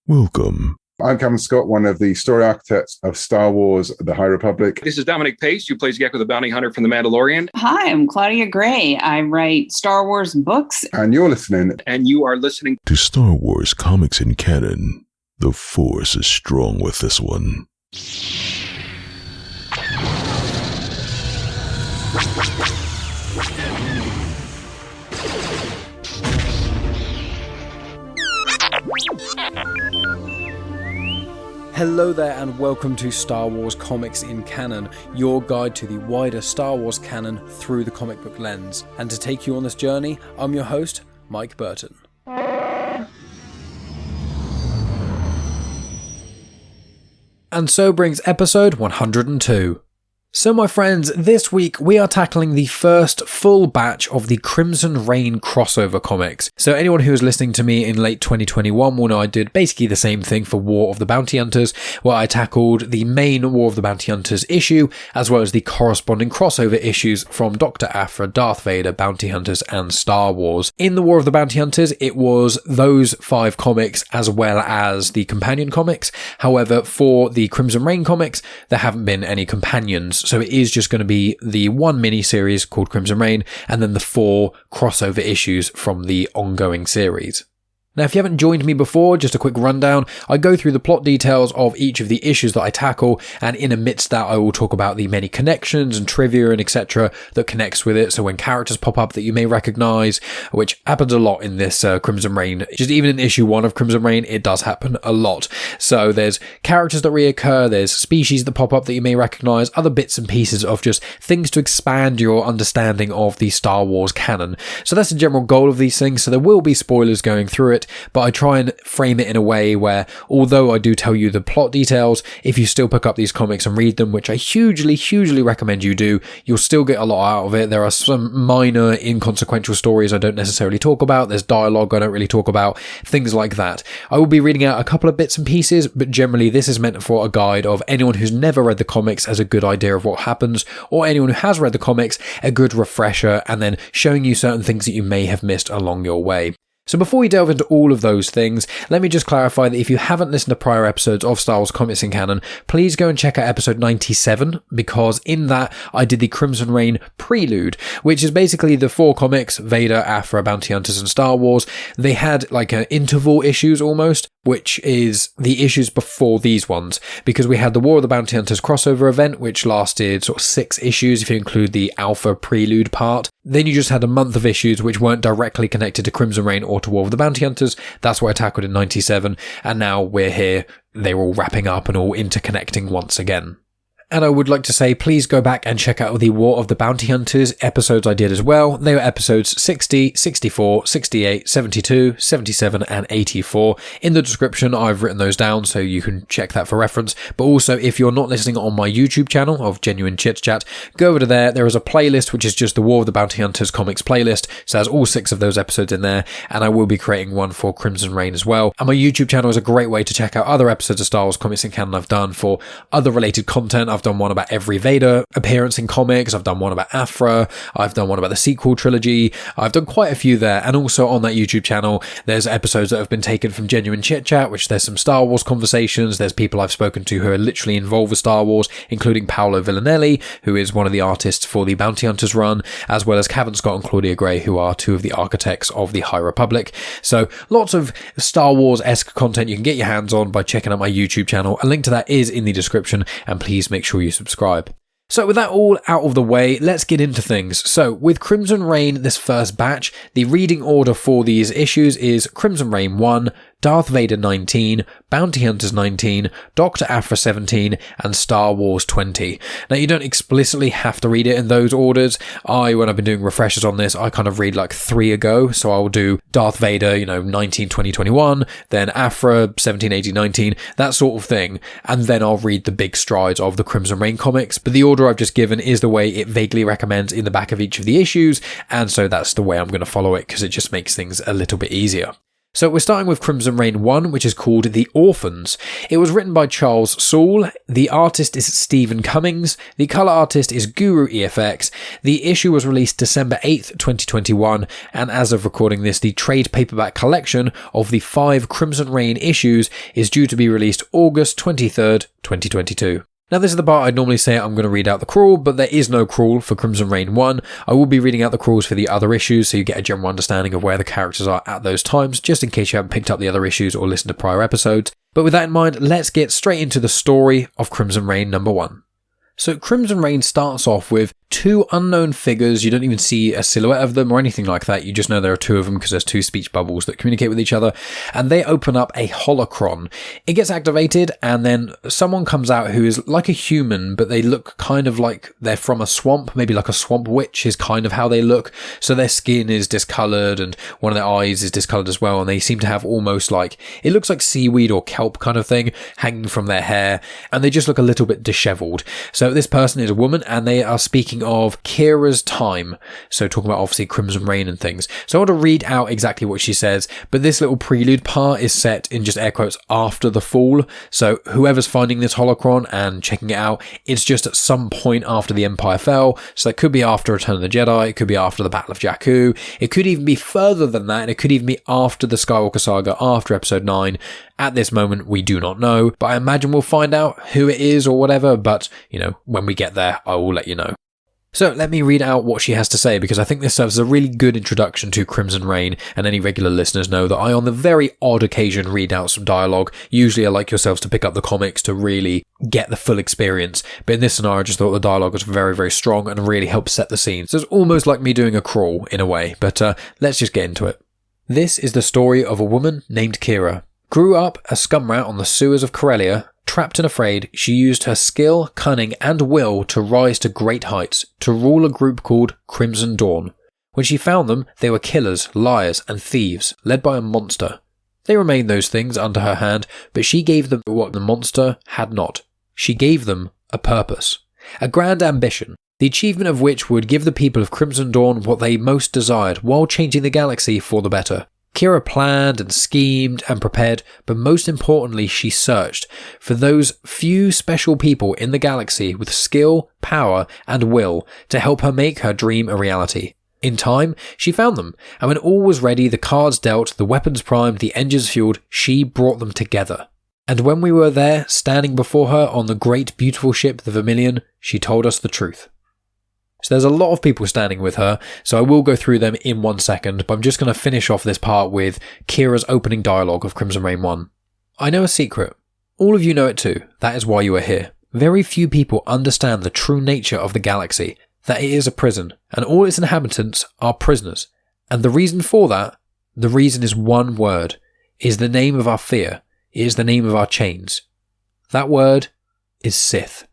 Welcome. I'm Kevin Scott, one of the story architects of Star Wars: The High Republic. This is Dominic Pace, who plays Gekko the Bounty Hunter from The Mandalorian. Hi, I'm Claudia Gray. I write Star Wars books. And you're listening. And you are listening to Star Wars Comics in Canon. The Force is strong with this one. Hello there and welcome to Star Wars Comics in Canon, your guide to the wider Star Wars canon through the comic book lens. And to take you on this journey, I'm your host, Mike Burton. And so brings episode 102. So my friends, this week we are tackling the first full batch of the Crimson Reign crossover comics. So anyone who was listening to me in late 2021 will know I did basically the same thing for War of the Bounty Hunters, where I tackled the main War of the Bounty Hunters issue, as well as the corresponding crossover issues from Dr. Aphra, Darth Vader, Bounty Hunters, and Star Wars. In the War of the Bounty Hunters, it was those 5 comics as well as the companion comics. However, for the Crimson Reign comics, there haven't been any companions. So it is just going to be the one mini-series called Crimson Reign, and then the 4 crossover issues from the ongoing series. Now, if you haven't joined me before, just a quick rundown. I go through the plot details of each of the issues that I tackle, and in amidst that I will talk about the many connections and trivia and etc. that connects with it. So when characters pop up that you may recognise, which happens a lot in this Crimson Reign, just even in issue 1 of Crimson Reign, it does happen a lot. So there's characters that reoccur, there's species that pop up that you may recognise, other bits and pieces of just things to expand your understanding of the Star Wars canon. So that's the general goal of these things, so there will be spoilers going through it, but I try and frame it in a way where, although I do tell you the plot details, if you still pick up these comics and read them, which I hugely recommend you do, you'll still get a lot out of it. There are some minor inconsequential stories I don't necessarily talk about, there's dialogue I don't really talk about, things like that. I will be reading out a couple of bits and pieces, but generally this is meant for a guide of anyone who's never read the comics as a good idea of what happens, or anyone who has read the comics, a good refresher, and then showing you certain things that you may have missed along your way. So before we delve into all of those things, let me just clarify that if you haven't listened to prior episodes of Star Wars Comics in Canon, please go and check out episode 97, because in that I did the Crimson Reign prelude, which is basically the 4 comics, Vader, Aphra, Bounty Hunters, and Star Wars. They had like an interval issues almost, which is the issues before these ones, because we had the War of the Bounty Hunters crossover event, which lasted sort of 6 issues if you include the Alpha prelude part. Then you just had a month of issues which weren't directly connected to Crimson Reign or to War of the Bounty Hunters. That's what I tackled in 97, and now we're here. They're all wrapping up and all interconnecting once again. And I would like to say, please go back and check out the War of the Bounty Hunters episodes I did as well. They were episodes 60, 64, 68, 72, 77, and 84. In the description, I've written those down so you can check that for reference. But also, if you're not listening on my YouTube channel of Genuine Chit-Chat, go over to there. There is a playlist, which is just the War of the Bounty Hunters comics playlist. So it has all 6 of those episodes in there. And I will be creating one for Crimson Reign as well. And my YouTube channel is a great way to check out other episodes of Star Wars Comics in Canon I've done for other related content. I've done one about every Vader appearance in comics, I've done one about Aphra, I've done one about the sequel trilogy, I've done quite a few there, and also on that YouTube channel there's episodes that have been taken from Genuine Chit-Chat, which there's some Star Wars conversations, there's people I've spoken to who are literally involved with Star Wars, including Paolo Villanelli, who is one of the artists for the Bounty Hunters run, as well as Kevin Scott and Claudia Gray, who are 2 of the architects of the High Republic. So lots of Star Wars-esque content you can get your hands on by checking out my YouTube channel. A link to that is in the description, and please make sure you subscribe. So with that all out of the way, let's get into things. So with Crimson Reign, this first batch, the reading order for these issues is Crimson Reign 1, Darth Vader 19, Bounty Hunters 19, Dr. Aphra 17, and Star Wars 20. Now, you don't explicitly have to read it in those orders. When I've been doing refreshers on this, I kind of read like 3 ago. So I'll do Darth Vader, 19, 20, 21, then Aphra 17, 18, 19, that sort of thing. And then I'll read the big strides of the Crimson Reign comics. But the order I've just given is the way it vaguely recommends in the back of each of the issues. And so that's the way I'm going to follow it, because it just makes things a little bit easier. So we're starting with Crimson Reign 1, which is called The Orphans. It was written by Charles Soule, the artist is Stephen Cummings, the colour artist is Guru EFX, the issue was released December 8th, 2021, and as of recording this, the trade paperback collection of the 5 Crimson Reign issues is due to be released August 23rd, 2022. Now this is the part I'd normally say I'm going to read out the crawl, but there is no crawl for Crimson Reign 1. I will be reading out the crawls for the other issues so you get a general understanding of where the characters are at those times, just in case you haven't picked up the other issues or listened to prior episodes. But with that in mind, let's get straight into the story of Crimson Reign number 1. So Crimson Reign starts off with 2 unknown figures. You don't even see a silhouette of them or anything like that. You just know there are 2 of them because there's 2 speech bubbles that communicate with each other, and they open up a holocron. It gets activated and then someone comes out who is like a human, but they look kind of like they're from a swamp, maybe like a swamp witch is kind of how they look. So their skin is discoloured and one of their eyes is discoloured as well, and they seem to have almost like, it looks like seaweed or kelp kind of thing hanging from their hair, and they just look a little bit dishevelled. So this person is a woman and they are speaking of Qi'RA'S time. So talking about obviously Crimson Reign and things. So I want to read out exactly what she says, but this little prelude part is set in just air quotes after the fall. So whoever's finding this holocron and checking it out, it's just at some point after the Empire fell. So it could be after Return of the Jedi, it could be after the Battle of Jakku, it could even be further than that, and it could even be after the Skywalker Saga, after Episode 9. At this moment, we do not know, but I imagine we'll find out who it is or whatever, but, you know, when we get there, I will let you know. So let me read out what she has to say, because I think this serves as a really good introduction to Crimson Reign, and any regular listeners know that I, on the very odd occasion, read out some dialogue. Usually I like yourselves to pick up the comics to really get the full experience, but in this scenario I just thought the dialogue was very, very strong and really helped set the scene. So it's almost like me doing a crawl, in a way, but let's just get into it. This is the story of a woman named Qi'ra. Grew up a scum rat on the sewers of Corellia. Trapped and afraid, she used her skill, cunning, and will to rise to great heights, to rule a group called Crimson Dawn. When she found them, they were killers, liars, and thieves, led by a monster. They remained those things under her hand, but she gave them what the monster had not. She gave them a purpose, a grand ambition, the achievement of which would give the people of Crimson Dawn what they most desired, while changing the galaxy for the better. Qi'ra planned and schemed and prepared, but most importantly she searched for those few special people in the galaxy with skill, power, and will to help her make her dream a reality. In time, she found them, and when all was ready, the cards dealt, the weapons primed, the engines fueled, she brought them together. And when we were there, standing before her on the great beautiful ship, the Vermilion, she told us the truth. So there's a lot of people standing with her, so I will go through them in 1 second, but I'm just going to finish off this part with Qi'RA'S opening dialogue of Crimson Reign 1. I know a secret. All of you know it too. That is why you are here. Very few people understand the true nature of the galaxy, that it is a prison, and all its inhabitants are prisoners. And the reason for that, the reason is one word. It is the name of our fear. It is the name of our chains. That word is Sith.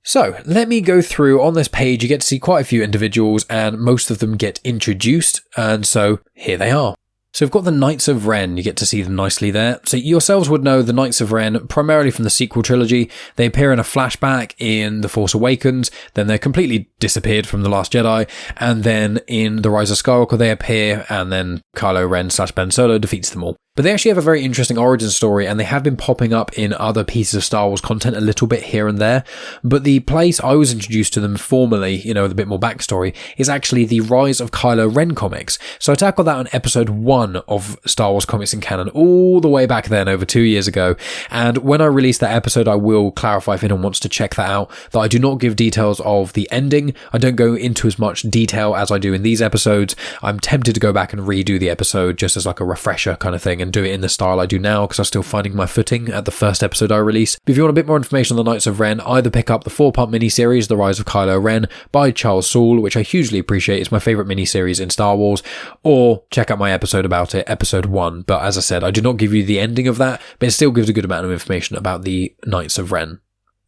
So, let me go through. On this page you get to see quite a few individuals and most of them get introduced, and so here they are. So we've got the Knights of Ren, you get to see them nicely there. So yourselves would know the Knights of Ren primarily from the sequel trilogy. They appear in a flashback in The Force Awakens, then they're completely disappeared from The Last Jedi, and then in The Rise of Skywalker they appear, and then Kylo Ren / Ben Solo defeats them all. But they actually have a very interesting origin story, and they have been popping up in other pieces of Star Wars content a little bit here and there. But the place I was introduced to them formally, you know, with a bit more backstory, is actually the Rise of Kylo Ren comics. So I tackled that on episode 1 of Star Wars Comics in Canon, all the way back then, over 2 years ago. And when I release that episode, I will clarify if anyone wants to check that out, that I do not give details of the ending. I don't go into as much detail as I do in these episodes. I'm tempted to go back and redo the episode just as like a refresher kind of thing, and do it in the style I do now, because I'm still finding my footing at the first episode I release. But if you want a bit more information on the Knights of Ren, either pick up the 4-part miniseries The Rise of Kylo Ren by Charles Soule, which I hugely appreciate, it's my favourite miniseries in Star Wars, or check out my episode about it, episode 1. But as I said, I do not give you the ending of that, but it still gives a good amount of information about the Knights of Ren.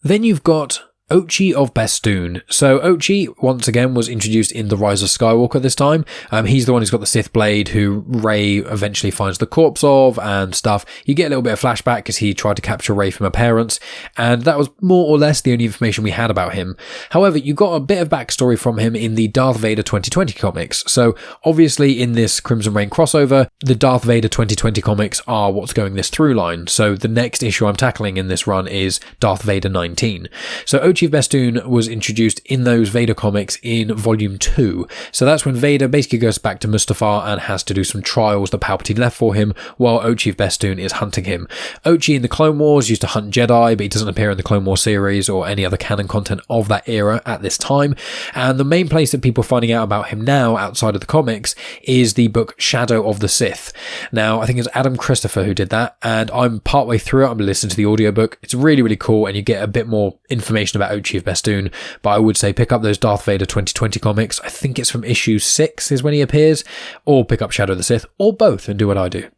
Then you've got Ochi of Bestoon. So Ochi, once again, was introduced in The Rise of Skywalker this time. He's the one who's got the Sith blade who Rey eventually finds the corpse of and stuff. You get a little bit of flashback because he tried to capture Rey from her parents, and that was more or less the only information we had about him. However, you got a bit of backstory from him in the Darth Vader 2020 comics. So obviously in this Crimson Reign crossover, the Darth Vader 2020 comics are what's going this through line. So the next issue I'm tackling in this run is Darth Vader 19. So Ochi of Bestoon was introduced in those Vader comics in volume 2. So that's when Vader basically goes back to Mustafar and has to do some trials that Palpatine left for him while Ochi of Bestoon is hunting him. Ochi in the Clone Wars used to hunt Jedi, but he doesn't appear in the Clone Wars series or any other canon content of that era at this time. And the main place that people are finding out about him now outside of the comics is the book Shadow of the Sith. Now, I think it's Adam Christopher who did that, and I'm partway through it. I'm listening to the audiobook. It's really, really cool, and you get a bit more information about Ochi of Bestoon, but I would say pick up those Darth Vader 2020 comics. I think it's from issue 6 is when he appears, or pick up Shadow of the Sith, or both and do what I do.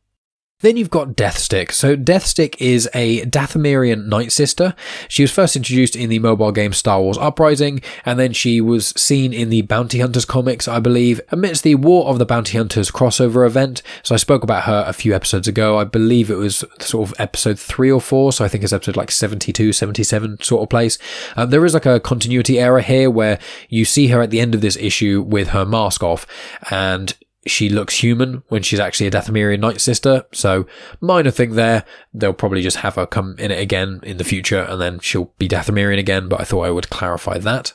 Then you've got Deathstick. So Deathstick is a Dathomirian Night Sister. She was first introduced in the mobile game Star Wars Uprising, and then she was seen in the Bounty Hunters comics, I believe, amidst the War of the Bounty Hunters crossover event. So I spoke about her a few episodes ago. I believe it was sort of episode 3 or 4, so I think it's episode like 72, 77 sort of place. There is like a continuity error here where you see her at the end of this issue with her mask off, and she looks human when she's actually a Dathomirian Night Sister, so minor thing there. They'll probably just have her come in it again in the future and then she'll be Dathomirian again, but I thought I would clarify that.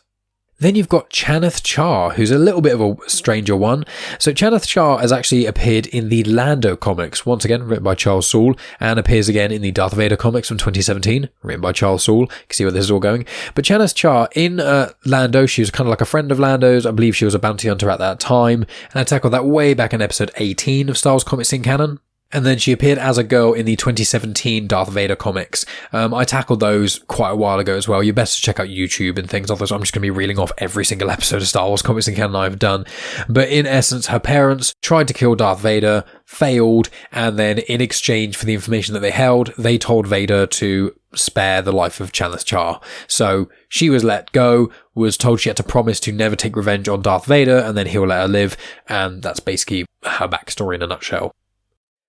Then you've got Chaneth Char, who's a little bit of a stranger one. So Chaneth Char has actually appeared in the Lando comics, once again written by Charles Soule, and appears again in the Darth Vader comics from 2017, written by Charles Soule. You can see where this is all going. But Chaneth Char, in Lando, she was kind of like a friend of Lando's. I believe she was a bounty hunter at that time, and I tackled that way back in episode 18 of Star Wars Comics in Canon. And then she appeared as a girl in the 2017 Darth Vader comics. I tackled those quite a while ago as well. You're best to check out YouTube and things. Otherwise, I'm just going to be reeling off every single episode of Star Wars Comics in Canon I've done. But in essence, her parents tried to kill Darth Vader, failed, and then in exchange for the information that they held, they told Vader to spare the life of Chaneth Char. So she was let go, was told she had to promise to never take revenge on Darth Vader, and then he'll let her live. And that's basically her backstory in a nutshell.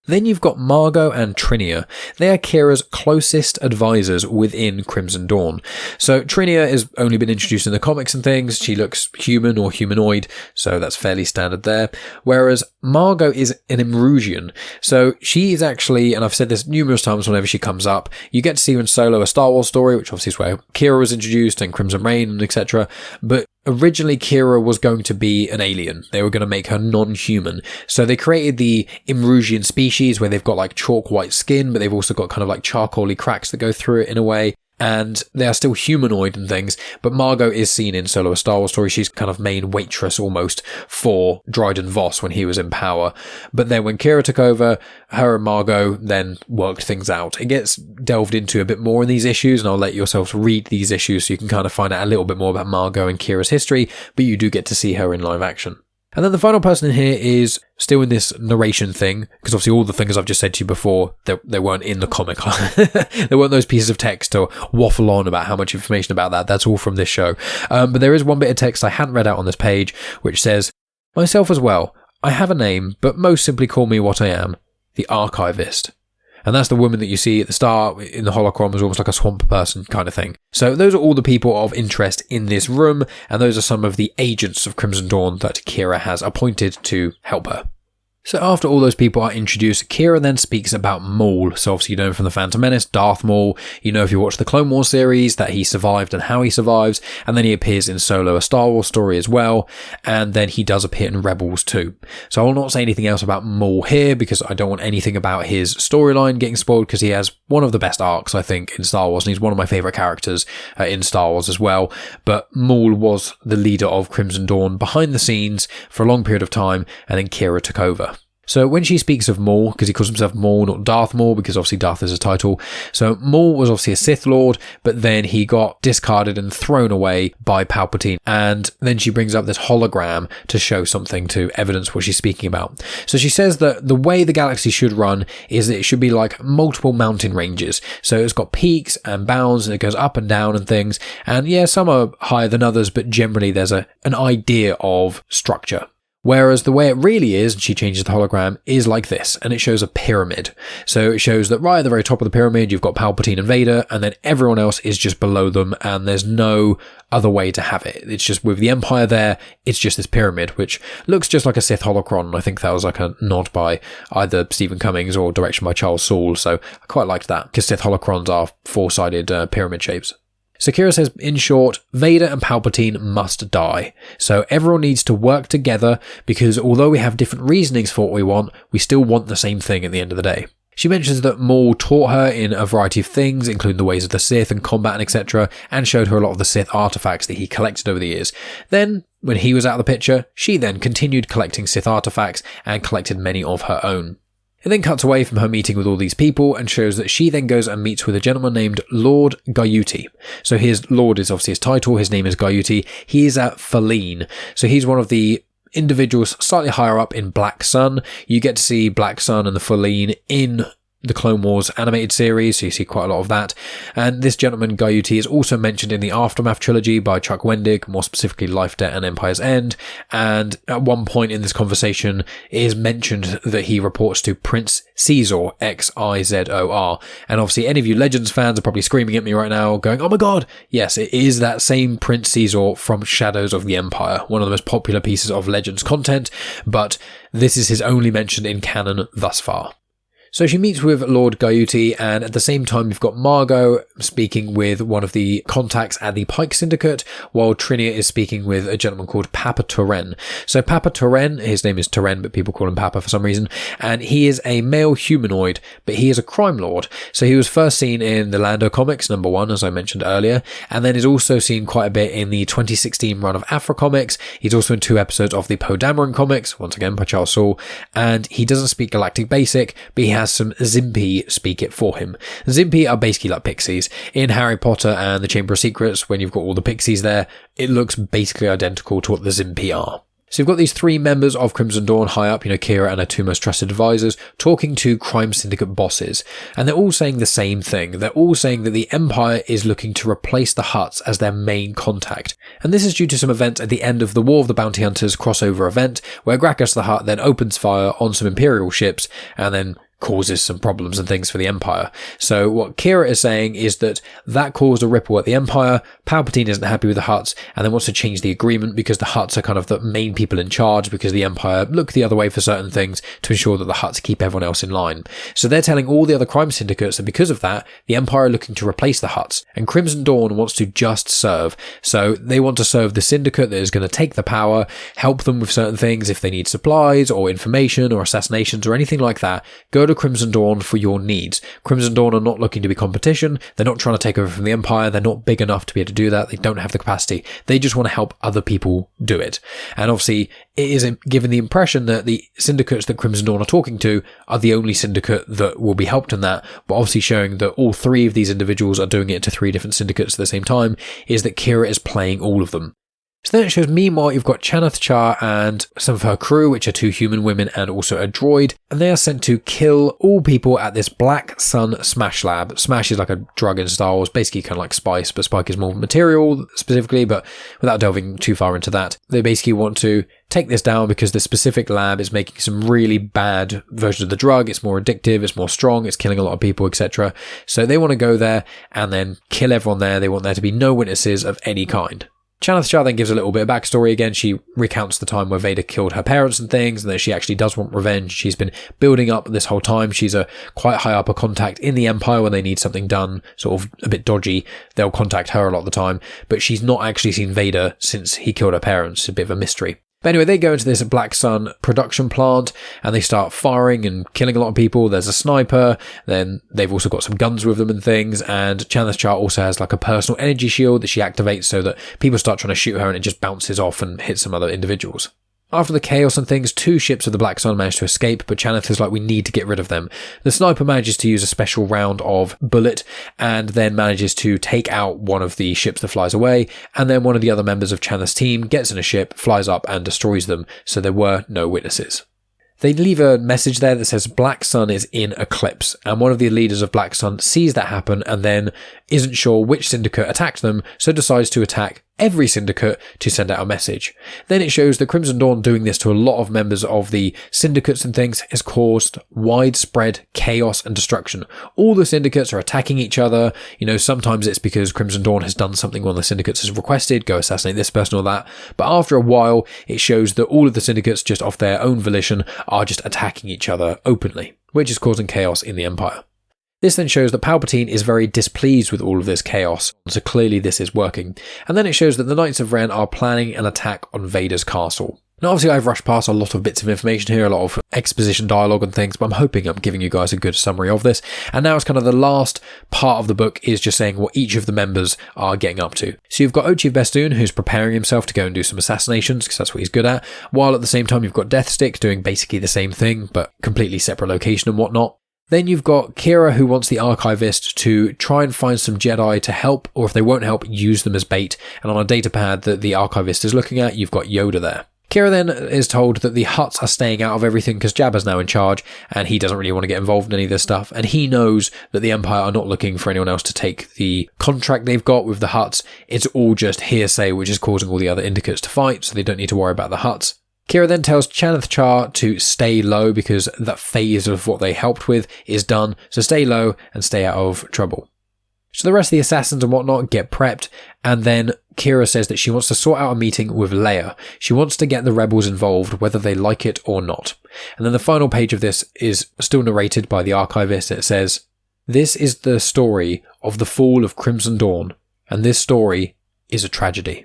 Then you've got Margot and Trinia. They are Qi'ra's closest advisors within Crimson Dawn. So Trinia has only been introduced in the comics and things. She looks human or humanoid, so that's fairly standard there. Whereas Margot is an Imrusian. So she is actually, and I've said this numerous times whenever she comes up, you get to see her in Solo, a Star Wars story, which obviously is where Qi'ra was introduced and Crimson Reign and etc. But originally Qi'ra was going to be an alien. They were going to make her non-human. So they created the Imrusian species where they've got like chalk white skin, but they've also got kind of like charcoaly cracks that go through it in a way. And they are still humanoid and things, but Margot is seen in Solo, a Star Wars story. She's kind of main waitress almost for Dryden Voss when he was in power. But then when Qi'ra took over, her and Margot then worked things out. It gets delved into a bit more in these issues, and I'll let yourselves read these issues so you can kind of find out a little bit more about Margot and Qi'ra's history, but you do get to see her in live action. And then the final person in here is still in this narration thing, because obviously all the things I've just said to you before, they weren't in the comic. There weren't those pieces of text to waffle on about how much information about that. That's all from this show. But there is one bit of text I hadn't read out on this page, which says, "Myself as well. I have a name, but most simply call me what I am, the Archivist." And that's the woman that you see at the start in the holocron is almost like a swamp person kind of thing. So those are all the people of interest in this room, and those are some of the agents of Crimson Dawn that Qi'ra has appointed to help her. So after all those people are introduced, Qi'ra then speaks about Maul. So obviously you know him from The Phantom Menace, Darth Maul. You know if you watch the Clone Wars series that he survived and how he survives. And then he appears in Solo, a Star Wars story as well. And then he does appear in Rebels too. So I will not say anything else about Maul here because I don't want anything about his storyline getting spoiled, because he has one of the best arcs, I think, in Star Wars. And he's one of my favourite characters in Star Wars as well. But Maul was the leader of Crimson Dawn behind the scenes for a long period of time, and then Qi'ra took over. So when she speaks of Maul, because he calls himself Maul, not Darth Maul, because obviously Darth is a title. So Maul was obviously a Sith Lord, but then he got discarded and thrown away by Palpatine. And then she brings up this hologram to show something, to evidence what she's speaking about. So she says that the way the galaxy should run is that it should be like multiple mountain ranges. So it's got peaks and bounds and it goes up and down and things. And yeah, some are higher than others, but generally there's an idea of structure. Whereas the way it really is, and she changes the hologram, is like this, and it shows a pyramid. So it shows that right at the very top of the pyramid, you've got Palpatine and Vader, and then everyone else is just below them, and there's no other way to have it. It's just with the Empire there, it's just this pyramid, which looks just like a Sith holocron. I think that was like a nod by either Stephen Cummings or direction by Charles Soule, so I quite liked that, because Sith holocrons are four-sided pyramid shapes. So Qi'ra says, in short, Vader and Palpatine must die. So everyone needs to work together because although we have different reasonings for what we want, we still want the same thing at the end of the day. She mentions that Maul taught her in a variety of things, including the ways of the Sith and combat and etc., and showed her a lot of the Sith artifacts that he collected over the years. Then, when he was out of the picture, she then continued collecting Sith artifacts and collected many of her own. It then cuts away from her meeting with all these people and shows that she then goes and meets with a gentleman named Lord Guyuti. So his Lord is obviously his title, his name is Guyuti. He is a Faline. So he's one of the individuals slightly higher up in Black Sun. You get to see Black Sun and the Faline in the Clone Wars animated series, so you see quite a lot of that. And this gentleman, Guyuti, is also mentioned in the Aftermath trilogy by Chuck Wendig, more specifically Life, Debt and Empire's End. And at one point in this conversation, it is mentioned that he reports to Prince Xizor, Xizor. And obviously any of you Legends fans are probably screaming at me right now, going, oh my god, yes, it is that same Prince Xizor from Shadows of the Empire, one of the most popular pieces of Legends content, but this is his only mention in canon thus far. So she meets with Lord Guyuti, and at the same time you've got Margot speaking with one of the contacts at the Pike Syndicate, while Trinia is speaking with a gentleman called Papa Turen. So Papa Turen, his name is Turen, but people call him Papa for some reason, and he is a male humanoid, but he is a crime lord. So he was first seen in the Lando comics, #1, as I mentioned earlier, and then is also seen quite a bit in the 2016 run of Aphra comics. He's also in 2 episodes of the Poe Dameron comics, once again by Charles Soule, and he doesn't speak Galactic Basic, but he has some Zimpi speak it for him. Zimpi are basically like pixies. In Harry Potter and the Chamber of Secrets, when you've got all the pixies there, it looks basically identical to what the Zimpi are. So you've got these 3 members of Crimson Dawn high up, Qi'ra and her 2 most trusted advisors, talking to crime syndicate bosses. And they're all saying the same thing. They're all saying that the Empire is looking to replace the Hutts as their main contact. And this is due to some events at the end of the War of the Bounty Hunters crossover event, where Gracchus the Hutt then opens fire on some Imperial ships, and then causes some problems and things for the Empire. So what Qi'ra is saying is that caused a ripple at the Empire. Palpatine isn't happy with the Hutts and then wants to change the agreement because the Hutts are kind of the main people in charge, because the Empire look the other way for certain things to ensure that the Hutts keep everyone else in line. So they're telling all the other crime syndicates that because of that, the Empire are looking to replace the Hutts, and Crimson Dawn wants to just serve. So they want to serve the syndicate that is going to take the power, help them with certain things if they need supplies or information or assassinations or anything like that. Go to Crimson Dawn for your needs. Crimson Dawn are not looking to be competition. They're not trying to take over from the Empire. They're not big enough to be able to do that. They don't have the capacity. They just want to help other people do it. And obviously, it is given the impression that the syndicates that Crimson Dawn are talking to are the only syndicate that will be helped in that, but obviously showing that all 3 of these individuals are doing it to 3 different syndicates at the same time, is that Qi'ra is playing all of them. So then it shows, meanwhile, you've got Chanath Char and some of her crew, which are 2 human women and also a droid, and they are sent to kill all people at this Black Sun Smash Lab. Smash is like a drug in Star Wars, basically kind of like Spice, but Spike is more material specifically, but without delving too far into that. They basically want to take this down because the specific lab is making some really bad versions of the drug. It's more addictive, it's more strong, it's killing a lot of people, etc. So they want to go there and then kill everyone there. They want there to be no witnesses of any kind. Chanath Char then gives a little bit of backstory again. She recounts the time where Vader killed her parents and things, and that she actually does want revenge. She's been building up this whole time. She's a quite high up a contact in the Empire. When they need something done sort of a bit dodgy, they'll contact her a lot of the time, but she's not actually seen Vader since he killed her parents. It's a bit of a mystery. But anyway, they go into this Black Sun production plant and they start firing and killing a lot of people. There's a sniper, then they've also got some guns with them and things, and Chanath Char also has like a personal energy shield that she activates so that people start trying to shoot her and it just bounces off and hits some other individuals. After the chaos and things, 2 ships of the Black Sun manage to escape, but Chaneth is like, we need to get rid of them. The sniper manages to use a special round of bullet and then manages to take out one of the ships that flies away, and then one of the other members of Chaneth's team gets in a ship, flies up and destroys them, so there were no witnesses. They leave a message there that says Black Sun is in eclipse, and one of the leaders of Black Sun sees that happen and then isn't sure which syndicate attacked them, so decides to attack every syndicate to send out a message. Then it shows that Crimson Dawn doing this to a lot of members of the syndicates and things has caused widespread chaos and destruction. All the syndicates are attacking each other. Sometimes it's because Crimson Dawn has done something one of the syndicates has requested, go assassinate this person or that. But after a while, it shows that all of the syndicates, just off their own volition, are just attacking each other openly, which is causing chaos in the Empire. This then shows that Palpatine is very displeased with all of this chaos, so clearly this is working. And then it shows that the Knights of Ren are planning an attack on Vader's castle. Now obviously I've rushed past a lot of bits of information here, a lot of exposition dialogue and things, but I'm hoping I'm giving you guys a good summary of this. And now it's kind of the last part of the book is just saying what each of the members are getting up to. So you've got Ochi of Bestoon, who's preparing himself to go and do some assassinations, because that's what he's good at, while at the same time you've got Deathstick doing basically the same thing, but completely separate location and whatnot. Then you've got Qi'ra, who wants the Archivist to try and find some Jedi to help, or if they won't help, use them as bait. And on a data pad that the Archivist is looking at, you've got Yoda there. Qi'ra then is told that the Hutts are staying out of everything because Jabba's now in charge, and he doesn't really want to get involved in any of this stuff. And he knows that the Empire are not looking for anyone else to take the contract they've got with the Hutts. It's all just hearsay, which is causing all the other Indicates to fight, so they don't need to worry about the Hutts. Qi'ra then tells Chaneth Char to stay low because that phase of what they helped with is done, so stay low and stay out of trouble. So the rest of the assassins and whatnot get prepped, and then Qi'ra says that she wants to sort out a meeting with Leia. She wants to get the rebels involved, whether they like it or not. And then the final page of this is still narrated by the Archivist. It says, "This is the story of the fall of Crimson Dawn, and this story is a tragedy."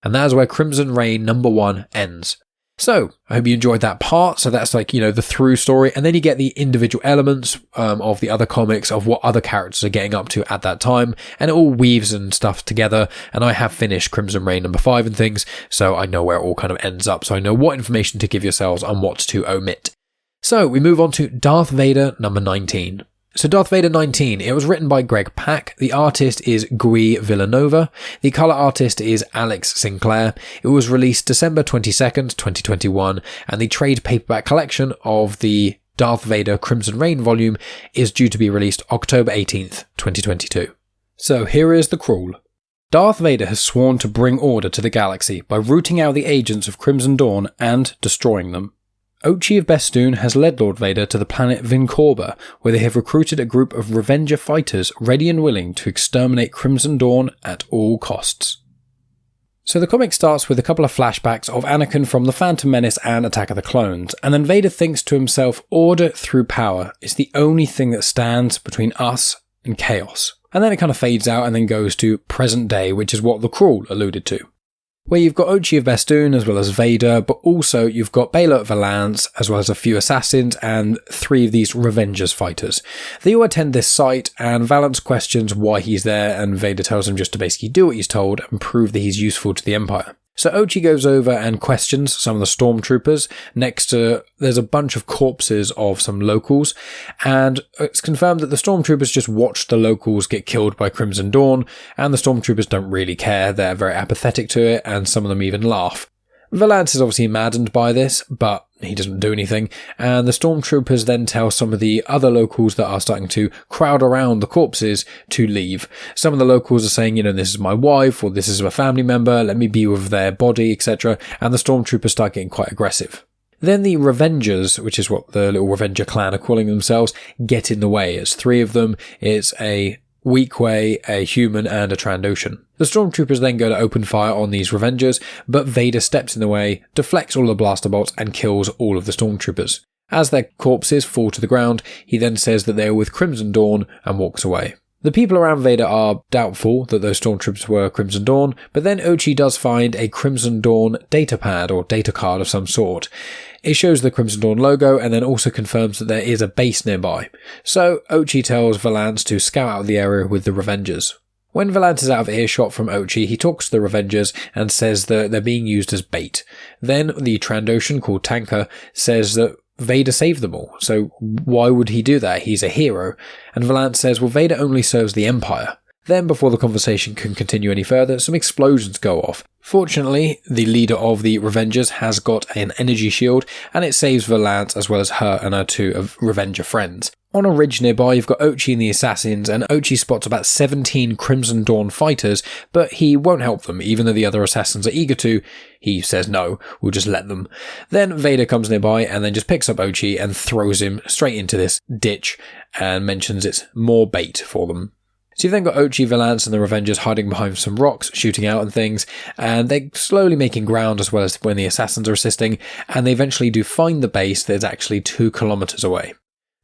And that is where Crimson Reign #1 ends. So, I hope you enjoyed that part. So that's like, the through story. And then you get the individual elements of the other comics, of what other characters are getting up to at that time. And it all weaves and stuff together. And I have finished Crimson Reign #5 and things. So I know where it all kind of ends up. So I know what information to give yourselves and what to omit. So we move on to Darth Vader #19. So Darth Vader 19, it was written by Greg Pak, the artist is Guy Villanova, the colour artist is Alex Sinclair, it was released December 22nd, 2021, and the trade paperback collection of the Darth Vader Crimson Reign volume is due to be released October 18th, 2022. So here is the crawl. Darth Vader has sworn to bring order to the galaxy by rooting out the agents of Crimson Dawn and destroying them. Ochi of Bestoon has led Lord Vader to the planet Vincorba, where they have recruited a group of Revenger fighters ready and willing to exterminate Crimson Dawn at all costs. So the comic starts with a couple of flashbacks of Anakin from The Phantom Menace and Attack of the Clones, and then Vader thinks to himself, order through power is the only thing that stands between us and chaos. And then it kind of fades out and then goes to present day, which is what the crawl alluded to, where you've got Ochi of Bestoon as well as Vader, but also you've got Beilert Valance as well as a few assassins and 3 of these Revengers fighters. They all attend this site, and Valance questions why he's there, and Vader tells him just to basically do what he's told and prove that he's useful to the Empire. So Ochi goes over and questions some of the stormtroopers. Next to, there's a bunch of corpses of some locals, and it's confirmed that the stormtroopers just watched the locals get killed by Crimson Dawn, and the stormtroopers don't really care, they're very apathetic to it, and some of them even laugh. Valance is obviously maddened by this, but he doesn't do anything, and the stormtroopers then tell some of the other locals that are starting to crowd around the corpses to leave. Some of the locals are saying, this is my wife, or this is a family member, let me be with their body, etc., and the stormtroopers start getting quite aggressive. Then the Revengers, which is what the little Revenger clan are calling themselves, get in the way. It's 3 of them, it's a Weequay, a human, and a Trandoshan. The stormtroopers then go to open fire on these Revengers, but Vader steps in the way, deflects all the blaster bolts, and kills all of the stormtroopers. As their corpses fall to the ground, he then says that they are with Crimson Dawn and walks away. The people around Vader are doubtful that those stormtroopers were Crimson Dawn, but then Ochi does find a Crimson Dawn datapad or data card of some sort. It shows the Crimson Dawn logo and then also confirms that there is a base nearby. So Ochi tells Valance to scout out the area with the Revengers. When Valance is out of earshot from Ochi, he talks to the Revengers and says that they're being used as bait. Then the Trandoshan called Tanker says that Vader saved them all, so why would he do that? He's a hero. And Valance says, well, Vader only serves the Empire. Then, before the conversation can continue any further, some explosions go off. Fortunately, the leader of the Revengers has got an energy shield, and it saves Valance as well as her and her two of Revenger friends. On a ridge nearby, you've got Ochi and the assassins, and Ochi spots about 17 Crimson Dawn fighters, but he won't help them, even though the other assassins are eager to. He says no, we'll just let them. Then Vader comes nearby and then just picks up Ochi and throws him straight into this ditch, and mentions it's more bait for them. So you've then got Ochi, Valance and the Revengers hiding behind some rocks, shooting out and things, and they're slowly making ground as well as when the assassins are assisting, and they eventually do find the base that's actually 2 kilometers away.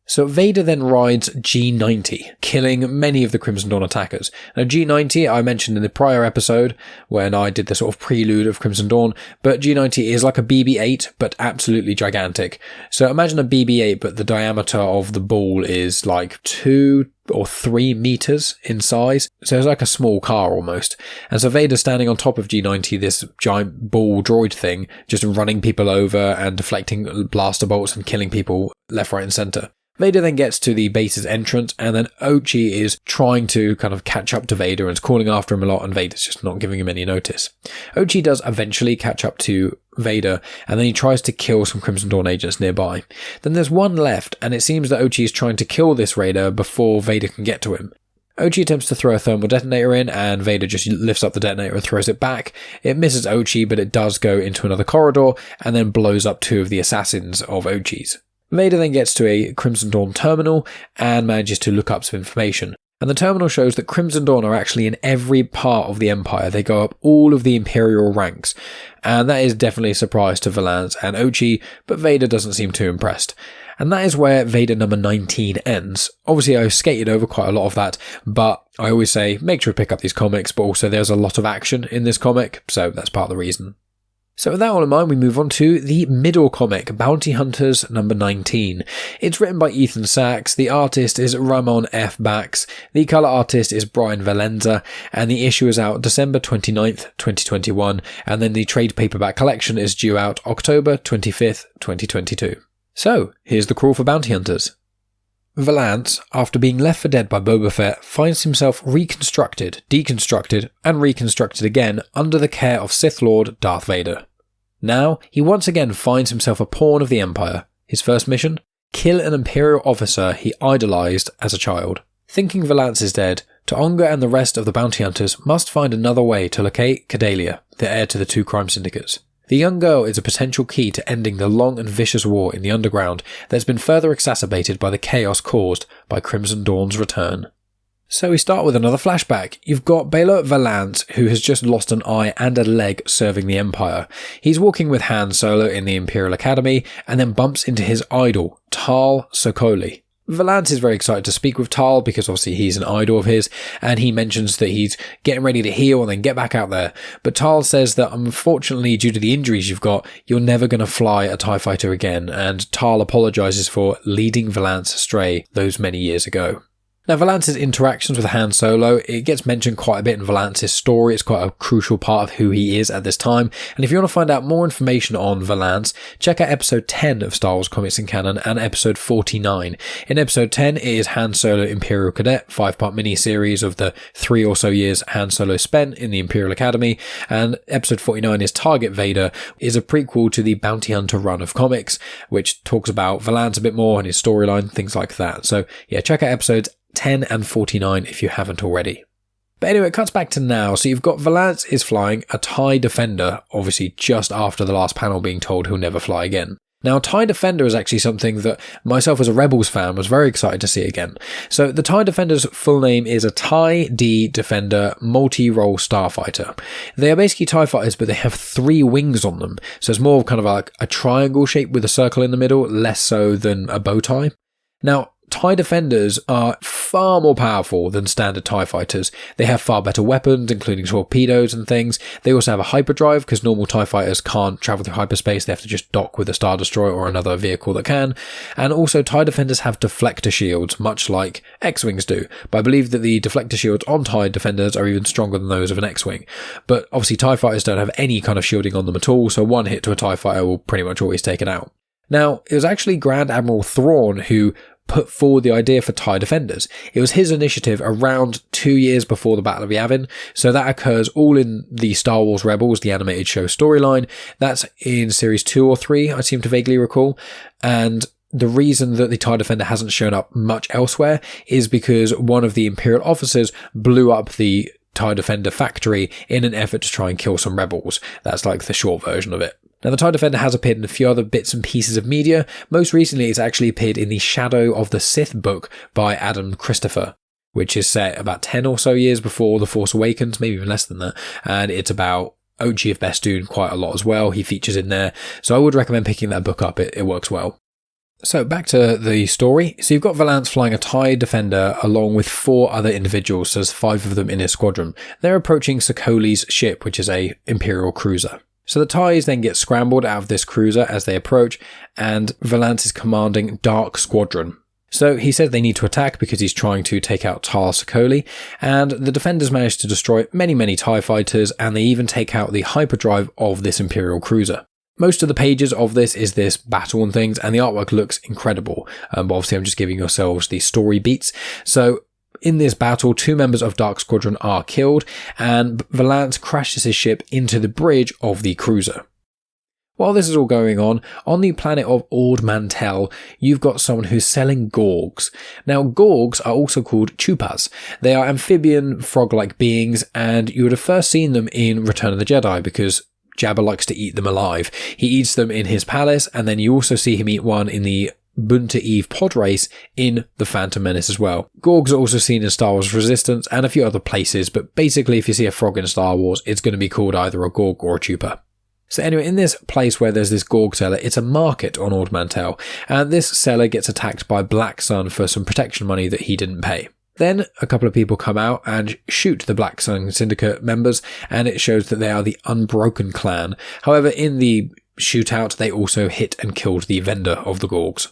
So Vader then rides G90, killing many of the Crimson Dawn attackers. Now G90 I mentioned in the prior episode when I did the sort of prelude of Crimson Dawn, but G90 is like a BB-8 but absolutely gigantic. So imagine a BB-8 but the diameter of the ball is like 2 or 3 meters in size, so it's like a small car almost. And so Vader's standing on top of G90, this giant ball droid thing, just running people over and deflecting blaster bolts and killing people left, right and centre. Vader then gets to the base's entrance, and then Ochi is trying to kind of catch up to Vader and is calling after him a lot, and Vader's just not giving him any notice. Ochi does eventually catch up to Vader, and then he tries to kill some Crimson Dawn agents nearby. Then there's one left, and it seems that Ochi is trying to kill this raider before Vader can get to him. Ochi attempts to throw a thermal detonator in, and Vader just lifts up the detonator and throws it back. It misses Ochi, but it does go into another corridor, and then blows up 2 of the assassins of Ochi's. Vader then gets to a Crimson Dawn terminal and manages to look up some information. And the terminal shows that Crimson Dawn are actually in every part of the Empire. They go up all of the imperial ranks. And that is definitely a surprise to Valance and Ochi, but Vader doesn't seem too impressed. And that is where Vader number 19 ends. Obviously I skated over quite a lot of that, but I always say make sure to pick up these comics, but also there's a lot of action in this comic, so that's part of the reason. So with that all in mind, we move on to the middle comic, Bounty Hunters number 19. It's written by Ethan Sachs, the artist is Ramon F. Bax, the colour artist is Brian Valenza, and the issue is out December 29th, 2021, and then the trade paperback collection is due out October 25th, 2022. So, here's the crawl for Bounty Hunters. Valance, after being left for dead by Boba Fett, finds himself reconstructed, deconstructed, and reconstructed again under the care of Sith Lord Darth Vader. Now, he once again finds himself a pawn of the Empire. His first mission? Kill an Imperial officer he idolised as a child. Thinking Valance is dead, T'Onga and the rest of the bounty hunters must find another way to locate Cadelia, the heir to the 2 crime syndicates. The young girl is a potential key to ending the long and vicious war in the underground that has been further exacerbated by the chaos caused by Crimson Dawn's return. So we start with another flashback. You've got Beilert Valance, who has just lost an eye and a leg serving the Empire. He's walking with Han Solo in the Imperial Academy and then bumps into his idol, Tal Sokoli. Valance is very excited to speak with Tal because obviously he's an idol of his, and he mentions that he's getting ready to heal and then get back out there. But Tal says that unfortunately, due to the injuries you've got, you're never going to fly a TIE fighter again, and Tal apologises for leading Valance astray those many years ago. Now, Valance's interactions with Han Solo, it gets mentioned quite a bit in Valance's story. It's quite a crucial part of who he is at this time. And if you want to find out more information on Valance, check out episode 10 of Star Wars Comics and Canon and episode 49. In episode 10, it is Han Solo Imperial Cadet, 5-part mini-series of the 3 or so years Han Solo spent in the Imperial Academy. And episode 49 is Target Vader, is a prequel to the Bounty Hunter run of comics, which talks about Valance a bit more and his storyline, things like that. So yeah, check out episodes 10 and 49 if you haven't already. But anyway, it cuts back to now. So you've got Valance is flying a TIE Defender, obviously just after the last panel being told he'll never fly again. Now, TIE Defender is actually something that myself as a Rebels fan was very excited to see again. So the TIE Defender's full name is a TIE D Defender Multi-Role Starfighter. They are basically TIE fighters, but they have 3 wings on them. So it's more kind of like a triangle shape with a circle in the middle, less so than a bow tie. Now, TIE Defenders are far more powerful than standard TIE fighters. They have far better weapons, including torpedoes and things. They also have a hyperdrive, because normal TIE fighters can't travel through hyperspace. They have to just dock with a Star Destroyer or another vehicle that can. And also TIE Defenders have deflector shields, much like X-Wings do. But I believe that the deflector shields on TIE Defenders are even stronger than those of an X-Wing. But obviously TIE fighters don't have any kind of shielding on them at all, so one hit to a TIE fighter will pretty much always take it out. Now, it was actually Grand Admiral Thrawn who put forward the idea for TIE Defenders. It was his initiative around 2 years before the Battle of Yavin, so that occurs all in the Star Wars Rebels, the animated show storyline. That's in series 2 or 3, I seem to vaguely recall, and the reason that the TIE Defender hasn't shown up much elsewhere is because one of the Imperial officers blew up the TIE Defender factory in an effort to try and kill some rebels. That's like the short version of it. Now, the TIE Defender has appeared in a few other bits and pieces of media. Most recently, it's actually appeared in the Shadow of the Sith book by Adam Christopher, which is set about 10 or so years before The Force Awakens, maybe even less than that. And it's about Ochi of Bestoon quite a lot as well. He features in there. So I would recommend picking that book up. It works well. So back to the story. So you've got Valance flying a TIE Defender along with 4 other individuals. So there's 5 of them in his squadron. They're approaching SWCIC's ship, which is a Imperial cruiser. So the TIEs then get scrambled out of this cruiser as they approach, and Valance is commanding Dark Squadron. So he says they need to attack because he's trying to take out Tar SWCIC, and the defenders manage to destroy many TIE fighters, and they even take out the hyperdrive of this Imperial cruiser. Most of the pages of this is this battle and things, and the artwork looks incredible. But obviously I'm just giving yourselves the story beats. So in this battle, 2 members of Dark Squadron are killed, and Valance crashes his ship into the bridge of the cruiser. While this is all going on the planet of Ord Mantell, you've got someone who's selling Gorgs. Now, Gorgs are also called Chupas. They are amphibian, frog-like beings, and you would have first seen them in Return of the Jedi, because Jabba likes to eat them alive. He eats them in his palace, and then you also see him eat one in the Bunta Eve pod race in The Phantom Menace as well. Gorgs are also seen in Star Wars Resistance and a few other places, but basically if you see a frog in Star Wars, it's going to be called either a Gorg or a Chupa. So anyway, in this place where there's this Gorg seller, it's a market on Ord Mantell, and this seller gets attacked by Black Sun for some protection money that he didn't pay. Then a couple of people come out and shoot the Black Sun Syndicate members, and it shows that they are the Unbroken clan. However, in the shootout, they also hit and killed the vendor of the Gorgs.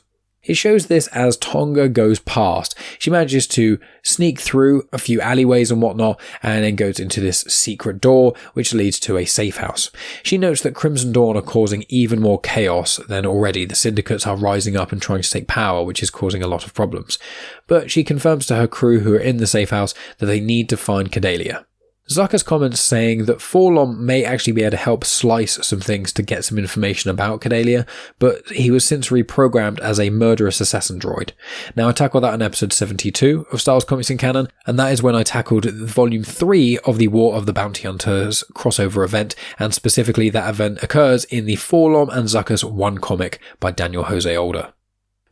It shows this as Tonga goes past. She manages to sneak through a few alleyways and whatnot, and then goes into this secret door, which leads to a safe house. She notes that Crimson Dawn are causing even more chaos than already. The syndicates are rising up and trying to take power, which is causing a lot of problems. But she confirms to her crew who are in the safe house that they need to find Cadelia. Zucker's comments saying that Forlom may actually be able to help slice some things to get some information about Cadelia, but he was since reprogrammed as a murderous assassin droid. Now, I tackled that in episode 72 of Star Wars Comics in Canon, and that is when I tackled volume 3 of the War of the Bounty Hunters crossover event, and specifically that event occurs in the Forlom and Zucker's One comic by Daniel Jose Older.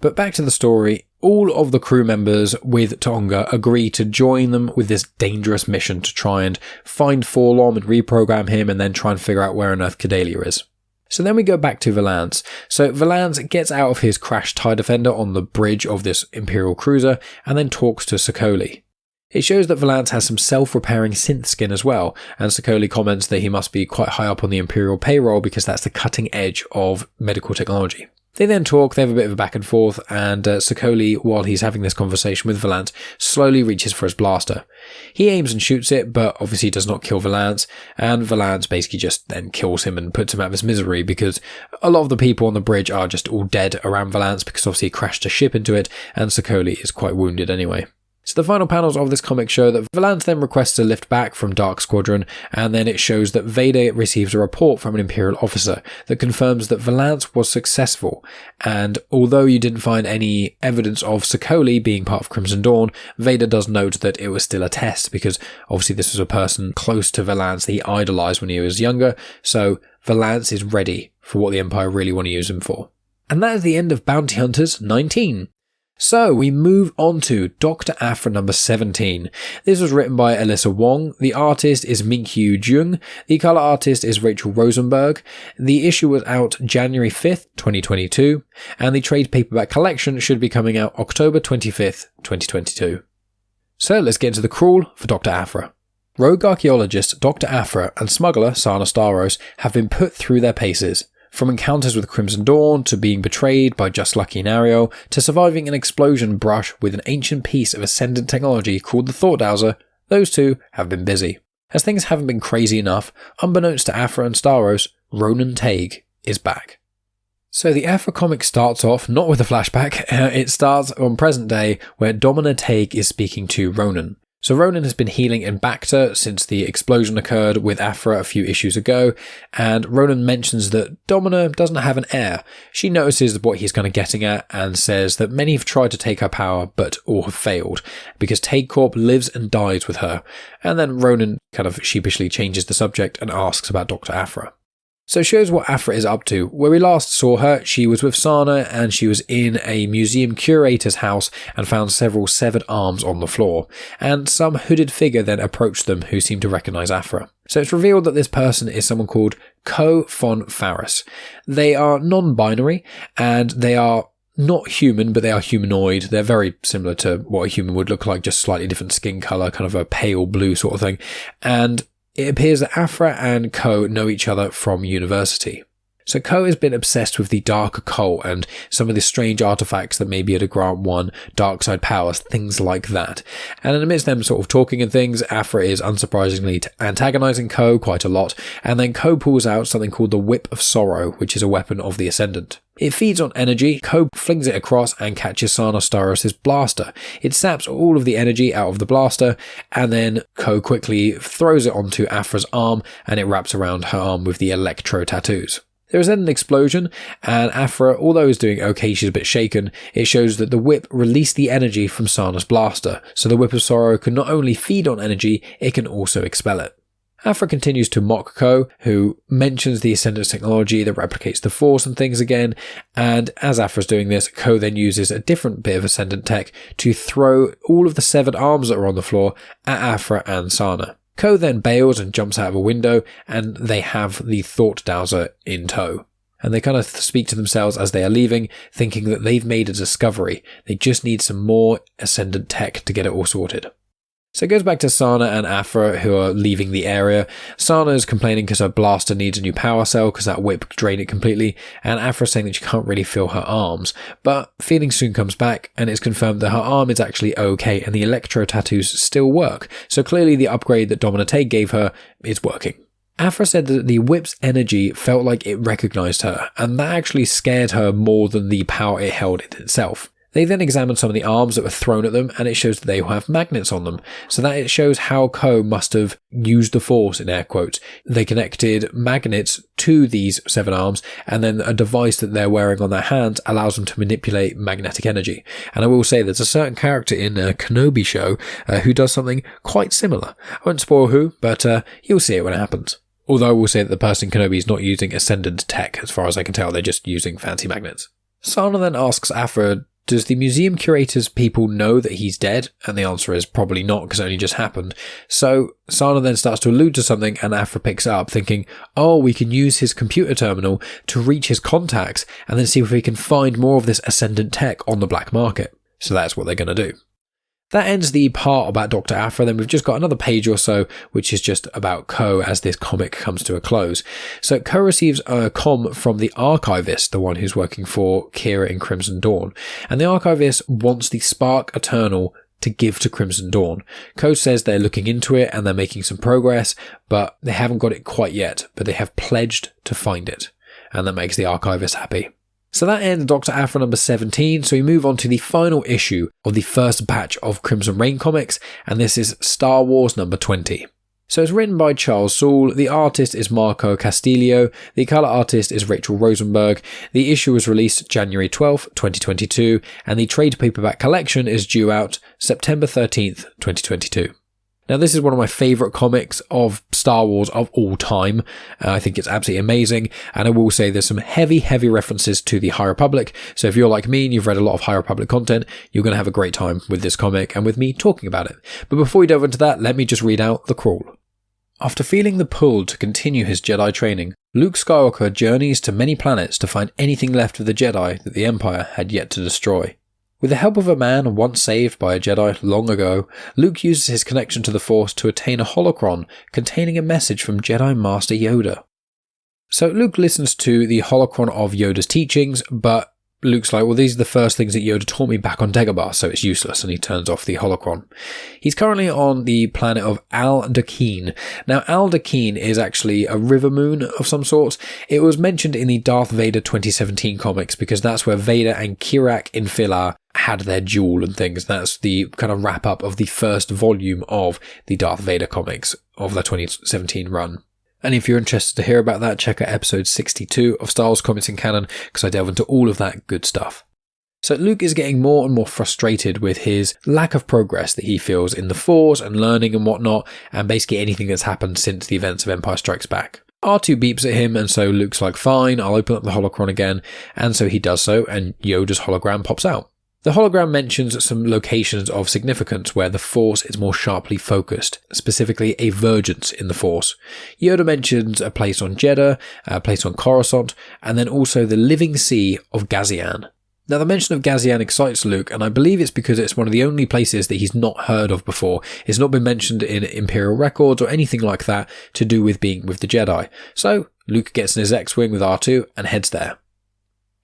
But back to the story, all of the crew members with Tonga agree to join them with this dangerous mission to try and find Forlom and reprogram him and then try and figure out where on earth Cadelia is. So then we go back to Valance. So Valance gets out of his crashed TIE Defender on the bridge of this Imperial cruiser and then talks to SWCIC. It shows that Valance has some self-repairing synth skin as well, and SWCIC comments that he must be quite high up on the Imperial payroll because that's the cutting edge of medical technology. They then talk, they have a bit of a back and forth, and SWCIC, while he's having this conversation with Valance, slowly reaches for his blaster. He aims and shoots it, but obviously does not kill Valance, and Valance basically just then kills him and puts him out of his misery because a lot of the people on the bridge are just all dead around Valance because obviously he crashed a ship into it, and SWCIC is quite wounded anyway. So the final panels of this comic show that Valance then requests a lift back from Dark Squadron, and then it shows that Vader receives a report from an Imperial officer that confirms that Valance was successful, and although you didn't find any evidence of SWCIC being part of Crimson Dawn, Vader does note that it was still a test, because obviously this was a person close to Valance that he idolised when he was younger, so Valance is ready for what the Empire really want to use him for. And that is the end of Bounty Hunters 19. So we move on to Dr. Aphra number 17. This was written by Alyssa Wong. The artist is Minkyu Jung. The color artist is Rachel Rosenberg. The issue was out January 5th, 2022. And the trade paperback collection should be coming out October 25th, 2022. So let's get into the crawl for Dr. Aphra. Rogue archaeologist Dr. Aphra and smuggler Sana Starros have been put through their paces. From encounters with Crimson Dawn, to being betrayed by Just Lucky and Ariel, to surviving an explosion brush with an ancient piece of ascendant technology called the Thought Dowser, those two have been busy. As things haven't been crazy enough, unbeknownst to Aphra and Starros, Ronan Tague is back. So the Aphra comic starts off not with a flashback, it starts on present day where Domina Tague is speaking to Ronan. So Ronan has been healing in Bacta since the explosion occurred with Aphra a few issues ago, and Ronan mentions that Domina doesn't have an heir. She notices what he's kind of getting at and says that many have tried to take her power but all have failed, because Tague Corp lives and dies with her. And then Ronan kind of sheepishly changes the subject and asks about Dr. Aphra. So it shows what Aphra is up to. Where we last saw her, she was with Sana and she was in a museum curator's house and found several severed arms on the floor. And some hooded figure then approached them who seemed to recognise Aphra. So it's revealed that this person is someone called Ko von Faris. They are non-binary and they are not human, but they are humanoid. They're very similar to what a human would look like, just slightly different skin colour, kind of a pale blue sort of thing. And it appears that Aphra and Ko know each other from university. So Ko has been obsessed with the dark occult and some of the strange artifacts that may be able to grant one dark side powers, things like that. And amidst them sort of talking and things, Aphra is unsurprisingly antagonizing Ko quite a lot, and then Ko pulls out something called the Whip of Sorrow, which is a weapon of the Ascendant. It feeds on energy. Ko flings it across and catches Sana Starros' blaster. It saps all of the energy out of the blaster, and then Ko quickly throws it onto Aphra's arm, and it wraps around her arm with the electro tattoos. There is then an explosion, and Aphra, although is doing okay, she's a bit shaken. It shows that the whip released the energy from Sana's blaster, so the Whip of Sorrow can not only feed on energy, it can also expel it. Aphra continues to mock Ko, who mentions the Ascendant's technology that replicates the Force and things again, and as Aphra's doing this, Ko then uses a different bit of Ascendant tech to throw all of the severed arms that are on the floor at Aphra and Sana. Ko then bails and jumps out of a window, and they have the Thought Dowser in tow. And they kind of speak to themselves as they are leaving, thinking that they've made a discovery. They just need some more Ascendant tech to get it all sorted. So it goes back to Sana and Aphra, who are leaving the area. Sana is complaining because her blaster needs a new power cell because that whip drained it completely, and Aphra is saying that she can't really feel her arms. But feeling soon comes back, and it's confirmed that her arm is actually okay and the electro tattoos still work. So clearly the upgrade that Domina Tague gave her is working. Aphra said that the whip's energy felt like it recognised her, and that actually scared her more than the power it held in itself. They then examined some of the arms that were thrown at them, and it shows that they have magnets on them, so that it shows how Ko must have used the Force, in air quotes. They connected magnets to these seven arms, and then a device that they're wearing on their hands allows them to manipulate magnetic energy. And I will say there's a certain character in a Kenobi show who does something quite similar. I won't spoil who, but you'll see it when it happens. Although I will say that the person in Kenobi is not using Ascendant tech, as far as I can tell, they're just using fancy magnets. Sana then asks Aphra, does the museum curator's people know that he's dead? And the answer is probably not, because it only just happened. So Sana then starts to allude to something, and Aphra picks it up, thinking, oh, we can use his computer terminal to reach his contacts and then see if we can find more of this Ascendant tech on the black market. So that's what they're going to do. That ends the part about Dr. Aphra. Then we've just got another page or so, which is just about Ko as this comic comes to a close. So Ko receives a comm from the archivist, the one who's working for Qi'ra in Crimson Dawn. And the archivist wants the Spark Eternal to give to Crimson Dawn. Ko says they're looking into it and they're making some progress, but they haven't got it quite yet, but they have pledged to find it. And that makes the archivist happy. So that ends Dr. Aphra number 17, so we move on to the final issue of the first batch of Crimson Reign comics, and this is Star Wars number 20. So it's written by Charles Soule, the artist is Marco Castillo, the colour artist is Rachel Rosenberg, the issue was released January 12th, 2022, and the trade paperback collection is due out September 13th, 2022. Now, this is one of my favourite comics of Star Wars of all time. I think it's absolutely amazing, and I will say there's some heavy references to the High Republic, so if you're like me and you've read a lot of High Republic content, you're going to have a great time with this comic and with me talking about it. But before we delve into that, let me just read out the crawl. After feeling the pull to continue his Jedi training, Luke Skywalker journeys to many planets to find anything left of the Jedi that the Empire had yet to destroy. With the help of a man once saved by a Jedi long ago, Luke uses his connection to the Force to attain a holocron containing a message from Jedi Master Yoda. So Luke listens to the holocron of Yoda's teachings, but Luke's like, well, these are the first things that Yoda taught me back on Dagobah, so it's useless, and he turns off the holocron. He's currently on the planet of Aldean. Now, Aldean is actually a river moon of some sorts. It was mentioned in the Darth Vader 2017 comics, because that's where Vader and Qi'RA'S in Filar had their duel and things. That's the kind of wrap-up of the first volume of the Darth Vader comics of the 2017 run. And if you're interested to hear about that, check out episode 62 of Star Wars Comics in Canon, because I delve into all of that good stuff. So Luke is getting more and more frustrated with his lack of progress that he feels in the Force and learning and whatnot, and basically anything that's happened since the events of Empire Strikes Back. R2 beeps at him, and so Luke's like, fine, I'll open up the holocron again, and so he does so, and Yoda's hologram pops out. The hologram mentions some locations of significance where the Force is more sharply focused, specifically a vergence in the Force. Yoda mentions a place on Jeddah, a place on Coruscant, and then also the living sea of Gazian. Now, the mention of Gazian excites Luke, and I believe it's because it's one of the only places that he's not heard of before. It's not been mentioned in Imperial records or anything like that to do with being with the Jedi. So, Luke gets in his X-Wing with R2 and heads there.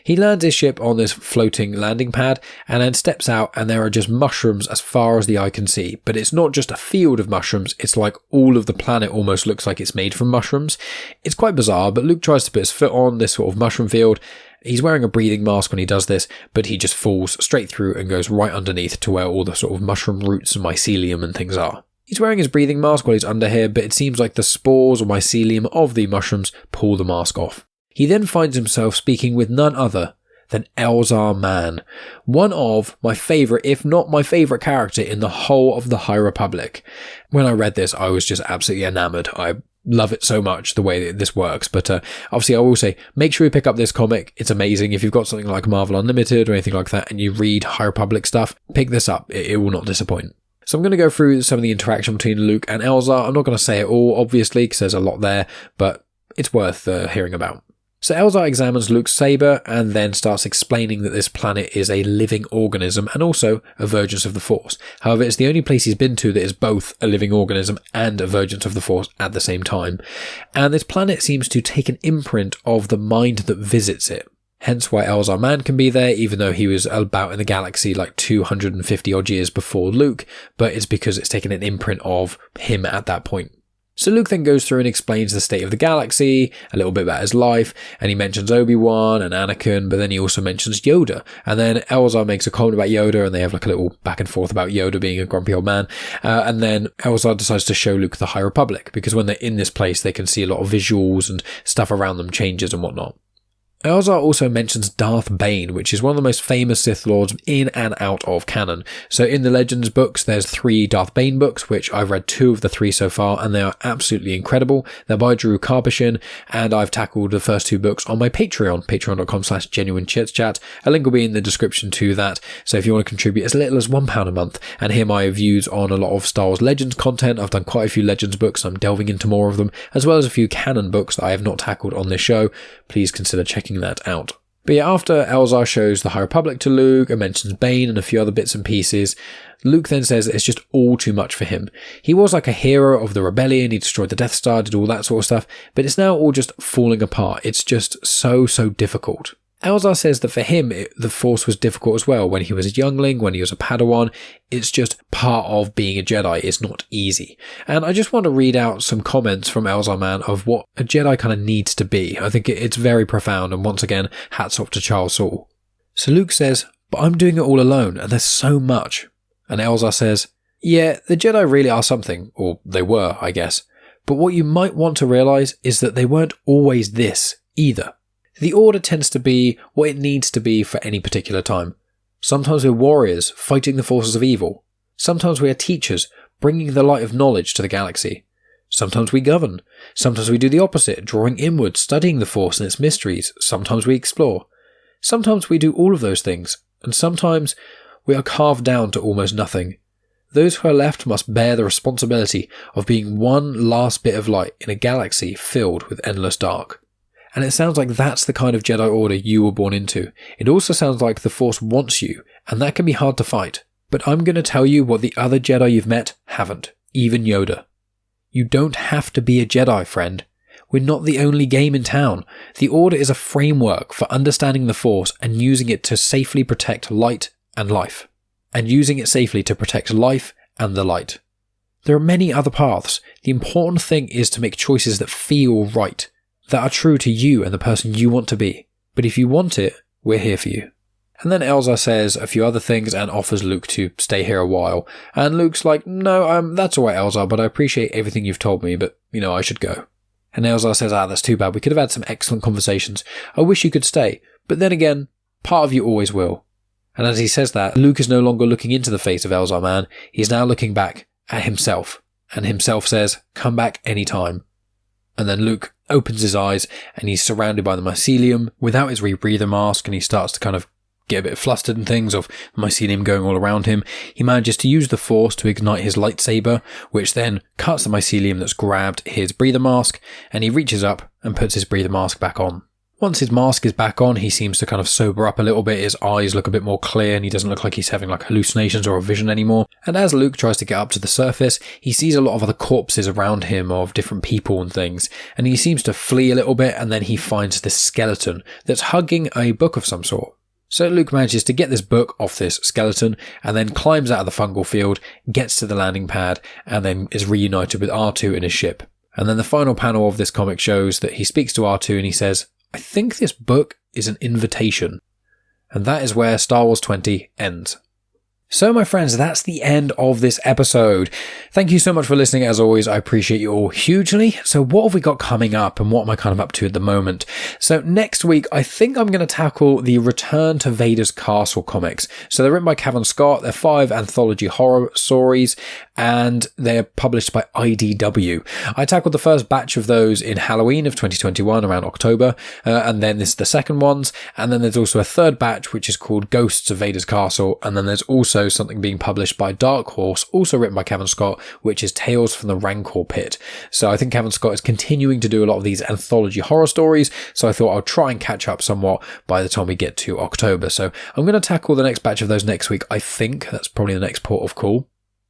He lands his ship on this floating landing pad and then steps out, and there are just mushrooms as far as the eye can see. But it's not just a field of mushrooms, it's like all of the planet almost looks like it's made from mushrooms. It's quite bizarre, but Luke tries to put his foot on this sort of mushroom field. He's wearing a breathing mask when he does this, but he just falls straight through and goes right underneath to where all the sort of mushroom roots and mycelium and things are. He's wearing his breathing mask while he's under here, but it seems like the spores or mycelium of the mushrooms pull the mask off. He then finds himself speaking with none other than Elzar Mann, one of my favourite, if not my favourite character in the whole of the High Republic. When I read this, I was just absolutely enamoured. I love it so much, the way that this works. But obviously, I will say, make sure you pick up this comic. It's amazing. If you've got something like Marvel Unlimited or anything like that and you read High Republic stuff, pick this up. It will not disappoint. So I'm going to go through some of the interaction between Luke and Elzar. I'm not going to say it all, obviously, because there's a lot there, but it's worth hearing about. So Elzar examines Luke's saber and then starts explaining that this planet is a living organism and also a vergence of the Force. However, it's the only place he's been to that is both a living organism and a vergence of the Force at the same time. And this planet seems to take an imprint of the mind that visits it. Hence why Elzar Mann can be there, even though he was about in the galaxy like 250 odd years before Luke, but it's because it's taken an imprint of him at that point. So Luke then goes through and explains the state of the galaxy, a little bit about his life, and he mentions Obi-Wan and Anakin, but then he also mentions Yoda. And then Elzar makes a comment about Yoda, and they have like a little back and forth about Yoda being a grumpy old man. And then Elzar decides to show Luke the High Republic, because when they're in this place, they can see a lot of visuals and stuff around them changes and whatnot. Elzar also mentions Darth Bane, which is one of the most famous Sith Lords in and out of canon. So in the Legends books, there's 3 Darth Bane books, which I've read 2 of the 3 so far, and they are absolutely incredible. They're by Drew Karpyshyn, and I've tackled the first 2 books on my Patreon, patreon.com/genuine Chit-Chat. A link will be in the description to that, so if you want to contribute as little as £1 a month and hear my views on a lot of Star Wars Legends content, I've done quite a few Legends books, I'm delving into more of them, as well as a few canon books that I have not tackled on this show. Please consider checking that out. But yeah, after Elzar shows the High Republic to Luke and mentions Bane and a few other bits and pieces, Luke then says that it's just all too much for him. He was like a hero of the rebellion, he destroyed the Death Star, did all that sort of stuff, but it's now all just falling apart. It's just so difficult. Elzar says that for him, the Force was difficult as well. When he was a youngling, when he was a Padawan, it's just part of being a Jedi. It's not easy. And I just want to read out some comments from Elzar Mann of what a Jedi kind of needs to be. I think it's very profound, and once again, hats off to Charles Soule. So Luke says, but I'm doing it all alone, and there's so much. And Elzar says, yeah, the Jedi really are something, or they were, I guess. But what you might want to realise is that they weren't always this, either. The Order tends to be what it needs to be for any particular time. Sometimes we're warriors fighting the forces of evil. Sometimes we are teachers bringing the light of knowledge to the galaxy. Sometimes we govern. Sometimes we do the opposite, drawing inward, studying the Force and its mysteries. Sometimes we explore. Sometimes we do all of those things, and sometimes we are carved down to almost nothing. Those who are left must bear the responsibility of being one last bit of light in a galaxy filled with endless dark. And it sounds like that's the kind of Jedi Order you were born into. It also sounds like the Force wants you, and that can be hard to fight. But I'm going to tell you what the other Jedi you've met haven't, even Yoda. You don't have to be a Jedi, friend. We're not the only game in town. The Order is a framework for understanding the Force and using it to safely protect light and life. And using it safely to protect life and the light. There are many other paths. The important thing is to make choices that feel right, that are true to you and the person you want to be. But if you want it, we're here for you. And then Elzar says a few other things and offers Luke to stay here a while. And Luke's like, no, that's alright, Elzar, but I appreciate everything you've told me, but, I should go. And Elzar says, that's too bad. We could have had some excellent conversations. I wish you could stay. But then again, part of you always will. And as he says that, Luke is no longer looking into the face of Elzar Mann. He's now looking back at himself. And himself says, come back anytime. And then Luke opens his eyes and he's surrounded by the mycelium without his rebreather mask, and he starts to kind of get a bit flustered and things of mycelium going all around him. He manages to use the Force to ignite his lightsaber, which then cuts the mycelium that's grabbed his breather mask, and he reaches up and puts his breather mask back on. Once his mask is back on, he seems to kind of sober up a little bit. His eyes look a bit more clear and he doesn't look like he's having like hallucinations or a vision anymore. And as Luke tries to get up to the surface, he sees a lot of other corpses around him of different people and things. And he seems to flee a little bit, and then he finds this skeleton that's hugging a book of some sort. So Luke manages to get this book off this skeleton and then climbs out of the fungal field, gets to the landing pad, and then is reunited with R2 in his ship. And then the final panel of this comic shows that he speaks to R2 and he says, I think this book is an invitation. And that is where Star Wars 20 ends. So my friends, that's the end of this episode. Thank you so much for listening. As always, I appreciate you all hugely. So what have we got coming up and what am I kind of up to at the moment? So next week, I think I'm going to tackle the Return to Vader's Castle comics. So they're written by Cavan Scott. They're 5 anthology horror stories and they're published by IDW. I tackled the first batch of those in Halloween of 2021 around October. And then this is the second ones. And then there's also a third batch, which is called Ghosts of Vader's Castle. And then there's also something being published by Dark Horse, also written by Cavan Scott, which is Tales from the Rancor Pit. So I think Cavan Scott is continuing to do a lot of these anthology horror stories, so I thought I'll try and catch up somewhat by the time we get to October. So I'm going to tackle the next batch of those next week. I think that's probably the next port of call.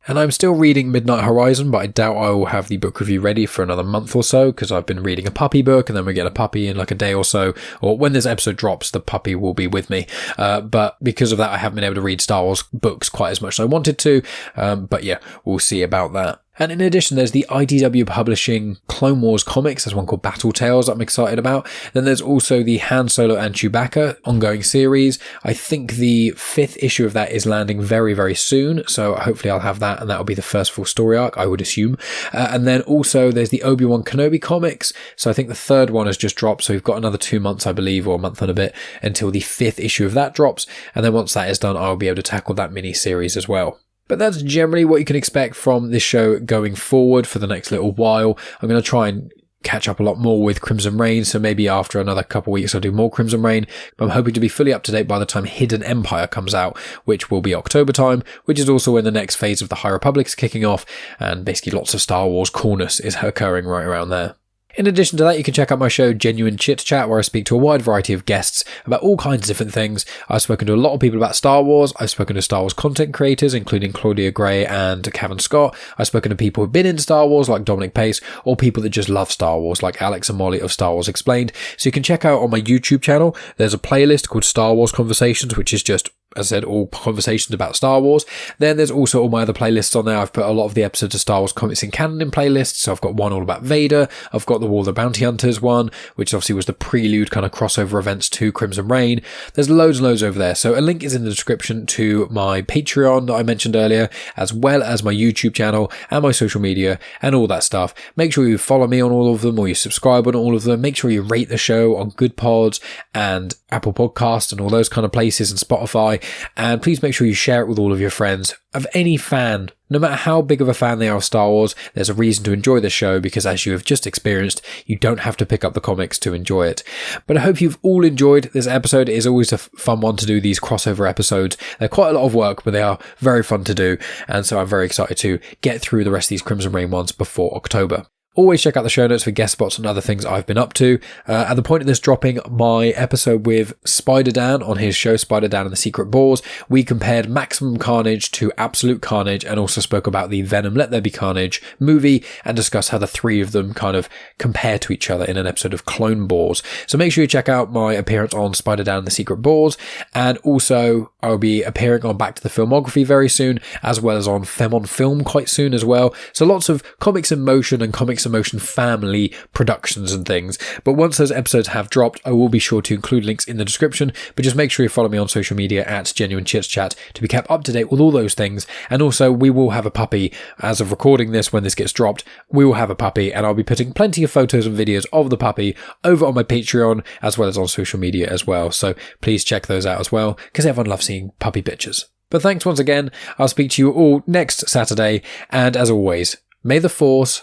And I'm still reading Midnight Horizon, but I doubt I will have the book review ready for another month or so, because I've been reading a puppy book, and then we get a puppy in like a day or so, or when this episode drops, the puppy will be with me. But because of that, I haven't been able to read Star Wars books quite as much as I wanted to. But yeah, we'll see about that. And in addition, there's the IDW publishing Clone Wars comics. There's one called Battle Tales that I'm excited about. Then there's also the Han Solo and Chewbacca ongoing series. I think the 5th issue of that is landing very, very soon. So hopefully I'll have that, and that'll be the first full story arc, I would assume. And then also there's the Obi-Wan Kenobi comics. So I think the 3rd one has just dropped. So we've got another 2 months, I believe, or a month and a bit until the 5th issue of that drops. And then once that is done, I'll be able to tackle that mini series as well. But that's generally what you can expect from this show going forward for the next little while. I'm going to try and catch up a lot more with Crimson Reign, so maybe after another couple of weeks I'll do more Crimson Reign. But I'm hoping to be fully up to date by the time Hidden Empire comes out, which will be October time, which is also when the next phase of the High Republic is kicking off, and basically lots of Star Wars coolness is occurring right around there. In addition to that, you can check out my show Genuine Chit-Chat, where I speak to a wide variety of guests about all kinds of different things. I've spoken to a lot of people about Star Wars. I've spoken to Star Wars content creators, including Claudia Gray and Cavan Scott. I've spoken to people who've been in Star Wars, like Dominic Pace, or people that just love Star Wars, like Alex and Molly of Star Wars Explained. So you can check out on my YouTube channel, there's a playlist called Star Wars Conversations, which is just, as I said, all conversations about Star Wars. Then there's also all my other playlists on there. I've put a lot of the episodes of Star Wars Comics in Canon in playlists. So I've got one all about Vader. I've got the War of the Bounty Hunters one, which obviously was the prelude kind of crossover events to Crimson Reign. There's loads and loads over there. So a link is in the description to my Patreon that I mentioned earlier, as well as my YouTube channel and my social media and all that stuff. Make sure you follow me on all of them, or you subscribe on all of them. Make sure you rate the show on Good Pods and Apple Podcasts and all those kind of places, and Spotify. enjoy, and please make sure you share it with all of your friends. Of any fan, no matter how big of a fan they are of Star Wars, there's a reason to enjoy the show, because as you have just experienced, you don't have to pick up the comics to enjoy it. But I hope you've all enjoyed this episode. It is always a fun one to do, these crossover episodes. They're quite a lot of work, but they are very fun to do, and so I'm very excited to get through the rest of these Crimson Reign ones before October. Always check out the show notes for guest spots and other things I've been up to. At the point of this dropping, my episode with Spider Dan on his show Spider Dan and the Secret Boars, we compared Maximum Carnage to Absolute Carnage and also spoke about the Venom Let There Be Carnage movie and discussed how the three of them kind of compare to each other in an episode of Clone Boars. So make sure you check out my appearance on Spider Dan and the Secret Boars, and also I'll be appearing on Back to the Filmography very soon, as well as on Fem on Film quite soon as well. So lots of Comics in Motion and Comics in Motion family productions and things. But once those episodes have dropped, I will be sure to include links in the description, but just make sure you follow me on social media at Genuine Chit-Chat to be kept up to date with all those things. And also, we will have a puppy as of recording this. When this gets dropped, we will have a puppy, and I'll be putting plenty of photos and videos of the puppy over on my Patreon as well as on social media as well. So please check those out as well, because everyone loves seeing puppy pictures. But thanks once again. I'll speak to you all next Saturday, and as always, may the Force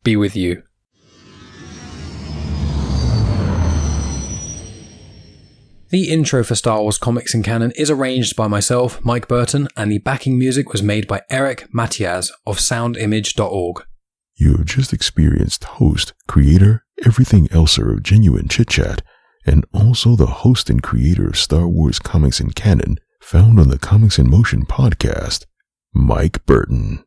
be with you. The intro for Star Wars Comics in Canon is arranged by myself, Mike Burton, and the backing music was made by Eric Matias of soundimage.org. You have just experienced host, creator, everything Elzar of Genuine Chit-Chat, and also the host and creator of Star Wars Comics in Canon, found on the Comics in Motion podcast, Mike Burton.